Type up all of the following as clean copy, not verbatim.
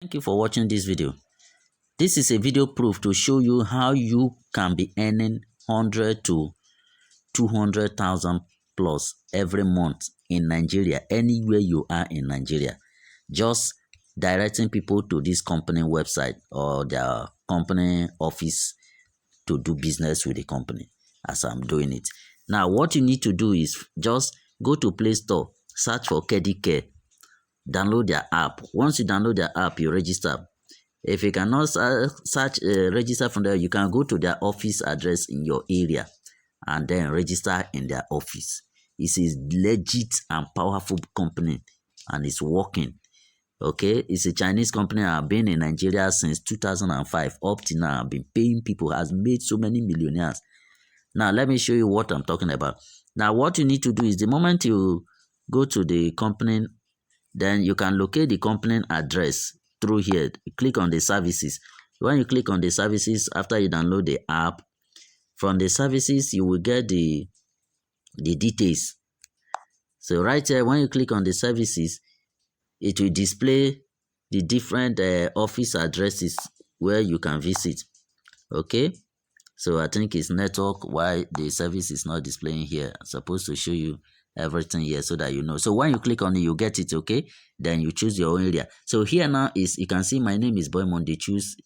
Thank you for watching this video. This is a video proof to show you how you can be earning 100 to 200,000 plus every month in Nigeria, anywhere you are in Nigeria. Just directing people to this company website or their company office to do business with the company as I'm doing it. Now, what you need to do is just go to Play Store, search for Kedicare, download their app. Once you download their app, you register. If you cannot register from there, you can go to their office address in your area and then register in their office. It's a legit and powerful company and it's working. Okay, it's a Chinese company. I've been in Nigeria since 2005 up to now. I've been paying people, has made so many millionaires. Now, let me show you what I'm talking about. Now, what you need to do is the moment you go to the company, then you can locate the company address through here. You click on the services. When you click on the services, after you download the app, from the services, you will get the details. So right here, when you click on the services, it will display the different office addresses where you can visit. Okay, so I think it's network why the service is not displaying here. I'm supposed to show you everything here so that you know. So when you click on it, you get it. Okay, then you choose your own area. So here now is, you can see my name is Boi Monday Chuks.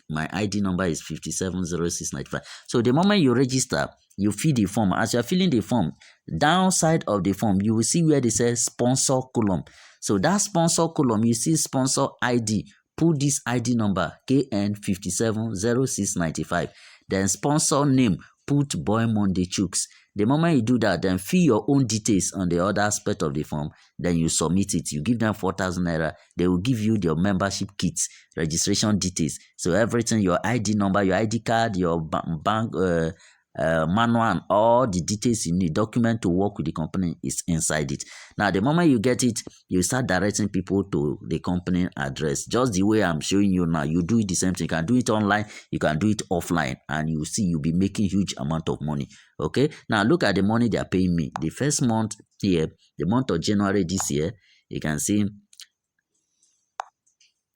My ID number is 570695. So the moment you register, you fill the form. As you're filling the form, downside of the form, you will see where they say sponsor column. So that sponsor column, you see sponsor ID. Put this ID number KN570695. Then sponsor name, put Boi Monday Chuks. The moment you do that, then fill your own details on the other aspect of the form. Then you submit it. You give them 4,000 naira. They will give you your membership kits, registration details. So everything, your ID number, your ID card, your bank manual, and all the details you need, document to work with the company is inside it. Now, the moment you get it, you start directing people to the company address. Just the way I'm showing you now, you do it the same thing. You can do it online, you can do it offline, and you see you'll be making huge amount of money. Okay, now look at the money they are paying me. The first month here, the month of January this year, you can see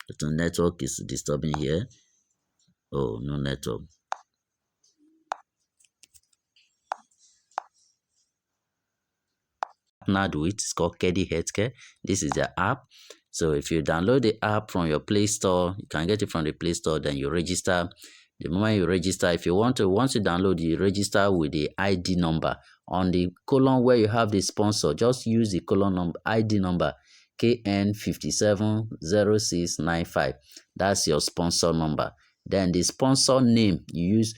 the network is disturbing here. Oh, no network. Now do it. It's called Kedicare. This is the app. So if you download the app from your Play Store, you can get it from the Play Store. Then you register. The moment you register, if you want to, once you download, you register with the ID number on the column where you have the sponsor. Just use the column number, ID number KN570695. That's your sponsor number. Then the sponsor name, you use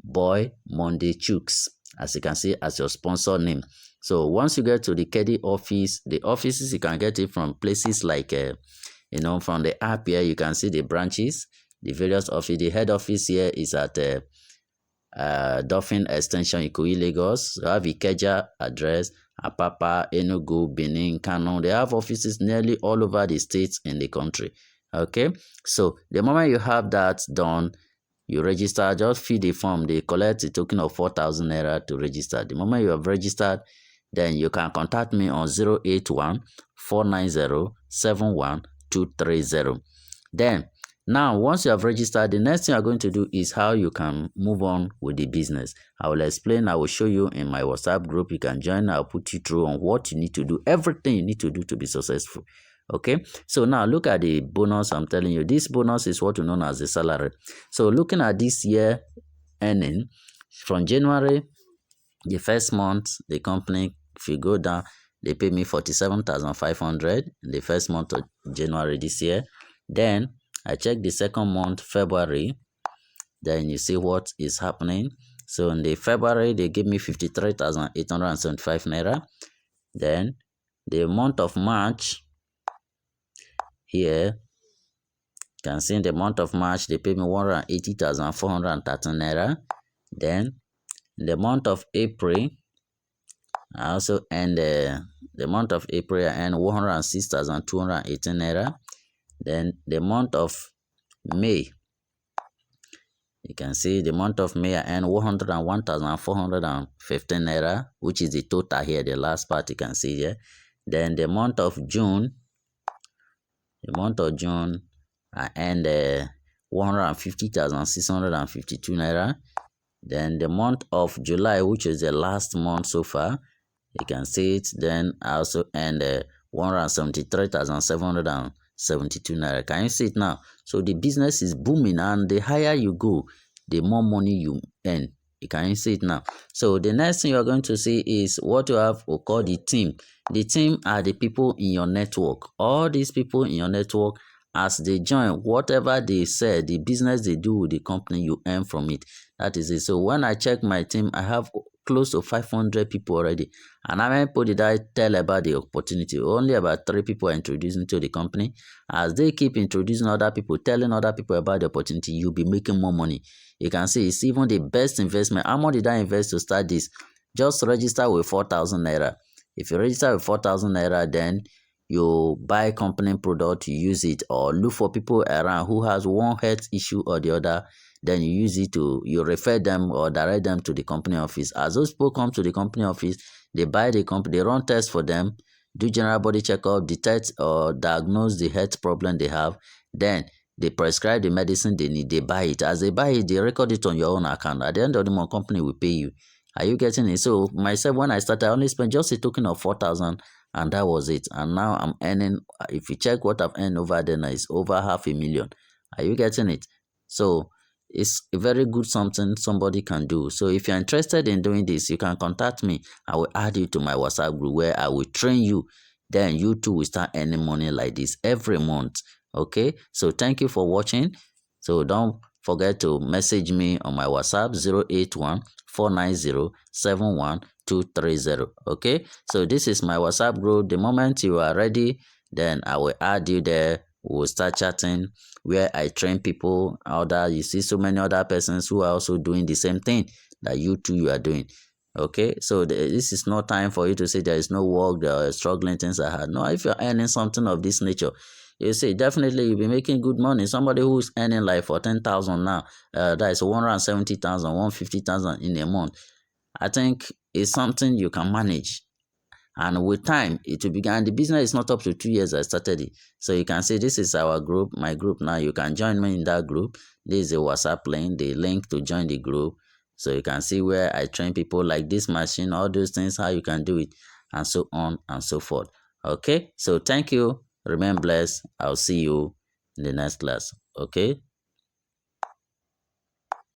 Boi Monday Chuks, as you can see, as your sponsor name. So once you get to the Kedi office, the offices, you can get it from places like, from the app here, you can see the branches, the various offices. The head office here is at Dolphin Extension, Ikoyi, Lagos. You have Ikeja address, Apapa, Enugu, Benin, Kano. They have offices nearly all over the states in the country. Okay, so the moment you have that done, you register, just fill the form. They collect a token of 4,000 naira to register. The moment you have registered, then you can contact me on 081 490 71230. Then, now, once you have registered, the next thing you're going to do is how you can move on with the business. I will explain. I will show you in my WhatsApp group. You can join. I'll put you through on what you need to do, everything you need to do to be successful. Okay, so now look at the bonus. I'm telling you, this bonus is what you know as the salary. So looking at this year earning from January, the first month, the company, if you go down, they pay me 47,500 in the first month of January this year. Then I check the second month, February. Then you see what is happening. So in the February, they give me 53,875 naira. Then the month of March, here, you can see in the month of March, they pay me 180,413 naira. Then, in the month of April, I also earn the month of April, I earn 106,218 naira. Then, the month of May, you can see the month of May, I earn 101,415 naira, which is the total here, the last part you can see here. Then, the month of June, I earned 150,652 naira. Then the month of July, which is the last month so far, you can see it. Then I also earned 173,772 naira. Can you see it now? So the business is booming, and the higher you go, the more money you earn. You can see it now. So the next thing you're going to see is what you have we call the team. The team are the people in your network. All these people in your network, as they join, whatever they sell, the business they do with the company, you earn from it. That is it. So when I check my team, I have close to 500 people already. And how many people did I tell about the opportunity? Only about 3 people are introducing to the company. As they keep introducing other people, telling other people about the opportunity, you'll be making more money. You can see it's even the best investment. How much did I invest to start this? Just register with 4,000 naira. If you register with 4,000 naira, then you buy company product, you use it, or look for people around who has one health issue or the other, then you use it to, you refer them or direct them to the company office. As those people come to the company office, they buy the company, they run tests for them, do general body checkup, detect or diagnose the health problem they have, then they prescribe the medicine they need, they buy it. As they buy it, they record it on your own account. At the end of the month, company will pay you. Are you getting it? So myself, when I started, I only spent just a token of 4,000, and that was it. And now I'm earning, if you check what I've earned over there now, it's over 500,000. Are you getting it? So it's a very good something somebody can do. So if you're interested in doing this, you can contact me. I will add you to my WhatsApp group where I will train you. Then you too will start earning money like this every month. Okay, so thank you for watching. So don't forget to message me on my WhatsApp 081 490 71230. Okay, so this is my WhatsApp group. The moment you are ready, then I will add you there. We'll start chatting where I train people. You see so many other persons who are also doing the same thing that you are doing. Okay, so this is no time for you to say there is no work, there are struggling things I had. No, if you're earning something of this nature, you see definitely you'll be making good money. Somebody who's earning like for 10,000 now, that is 170,000, 150,000 in a month. I think it's something you can manage. And with time, it will begin. The business is not up to 2 years I started it. So you can see this is our group, my group now. You can join me in that group. This is a WhatsApp link, the link to join the group. So you can see where I train people like this machine, all those things, how you can do it, and so on and so forth. Okay, so thank you. Remain blessed. I'll see you in the next class. Okay.